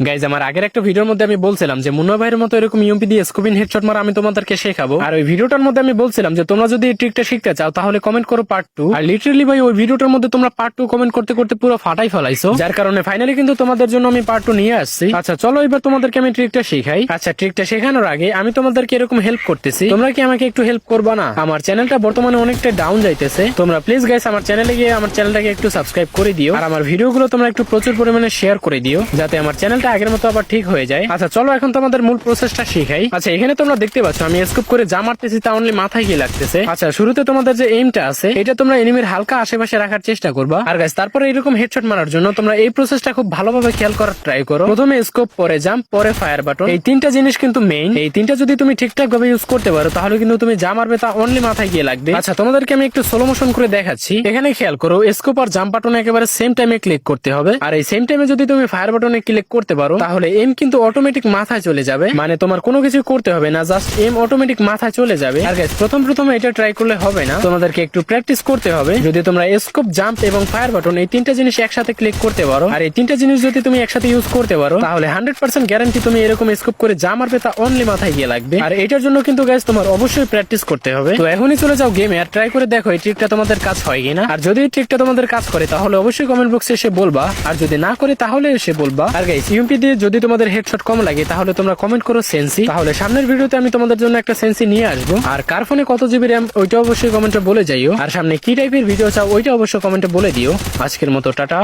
Guys আমার আগের একটা ভিডিওর মধ্যে আমি বলছিলাম যে মুন্না ভাইয়ের মতো এরকম ইউএমপি দিয়ে স্কোপিং হেডশট মারা আমি তোমাদেরকে শেখাবো। আর ওই ভিডিওটার মধ্যে আমি বলছিলাম যে তোমরা যদি এই ট্রিকটা শিখতে চাও তাহলে কমেন্ট করো পার্ট 2। আর লিটারালি ভাই ওই ভিডিওটার মধ্যে তোমরা পার্ট 2 কমেন্ট করতে করতে পুরো ফাটাই ফেলাইছো, যার কারণে ফাইনালি কিন্তু তোমাদের জন্য আমি পার্ট 2 নিয়ে আসছি। আচ্ছা চলো এবার তোমাদেরকে আমি ট্রিকটা শেখাই। আচ্ছা ট্রিকটা শেখানোর আগে আমি তোমাদেরকে এরকম হেল্প করতেছি, তোমরা কি আমাকে একটু হেল্প করবা না? আমার চ্যানেলটা বর্তমানে অনেকটা ডাউন যাইতেছে, তোমরা প্লিজ গাইস আমার চ্যানেলে গিয়ে আমার চ্যানেলটাকে একটু সাবস্ক্রাইব করে দিও। আর আমার ভিডিওগুলো তোমরা একটু প্রচুর পরিমাণে শেয়ার করে দিও, যাতে আমার চ্যানেলটা আগের মতো আবার ঠিক হয়ে যায়। আচ্ছা চলো এখন তোমাদের মূল প্রসেসটা শিখাই। আচ্ছা এখানে তোমরা দেখতে পাচ্ছ আমি স্কোপ করে যা মারতেছি তা অনলি মাথায় গিয়ে লাগতেছে। আচ্ছা শুরুতে তোমাদের যে এইমটা আছে এটা তোমরা এনিমির হালকা আশেপাশে রাখার চেষ্টা করবা। আর গাইস তারপরে এরকম হেডশট মারার জন্য তোমরা এই প্রসেসটা খুব ভালোভাবে খেয়াল করার ট্রাই করো। প্রথমে স্কোপ, পরে জাম্প, পরে ফায়ার বাটন, এই তিনটা জিনিস কিন্তু মেইন। এই তিনটা যদি তুমি ঠিকঠাক ভাবে ইউজ করতে পারো তাহলে কিন্তু তুমি যা মারবে তা অনলি মাথায় গিয়ে লাগবে। আচ্ছা তোমাদেরকে আমি একটু স্লো মোশন করে দেখাচ্ছি। এখানে খেয়াল করো স্কোপ আর জাম্প বাটনে একেবারে সেম টাইমে ক্লিক করতে হবে। আর এই সেম টাইমে যদি তুমি ফায়ার বাটনে ক্লিক করতে পারো তাহলে এম কিন্তু অটোমেটিক মাথায় চলে যাবে, মানে তোমার কোনো কিছু করতে হবে না, জাস্ট এম অটোমেটিক মাথায় চলে যাবে। আর গাইস প্রথম এটা ট্রাই করলে হবে না, তোমাদেরকে একটু প্র্যাকটিস করতে হবে। যদি তোমরা স্কোপ, জাম্প এবং ফায়ার বাটন এই তিনটা জিনিস একসাথে ক্লিক করতে পারো, আর এই তিনটা জিনিস যদি তুমি একসাথে ইউজ করতে পারো তাহলে 100% গ্যারান্টি তুমি এরকম স্কোপ করে যা মারবে তা অনলি মাথায় গিয়ে লাগবে। আর এটার জন্য কিন্তু গাইস তোমার অবশ্যই প্র্যাকটিস করতে হবে। তো এখনই চলে যাও গেমে আর ট্রাই করে দেখো এই ট্রিকটা তোমাদের কাজ হয় কিনা। আর যদি এই ট্রিকটা তোমাদের কাজ করে তাহলে অবশ্যই কমেন্ট বক্সে এসে বলবা, আর যদি না করে তাহলে এসে বলবা। আর গাইস ইউএমপি দিয়ে যদি তোমাদের হেডশট কম লাগে তাহলে তোমরা কমেন্ট করো সেন্সি, তাহলে সামনের ভিডিওতে আমি তোমাদের জন্য একটা সেন্সি নিয়ে আসবো। আর কার ফোনে কত জিবি র্যাম ওইটা অবশ্যই কমেন্টে বলে যাইও, আর সামনে কি টাইপের ভিডিও চাও ওইটা অবশ্যই কমেন্টে বলে দিও। আজকের মতো টাটা।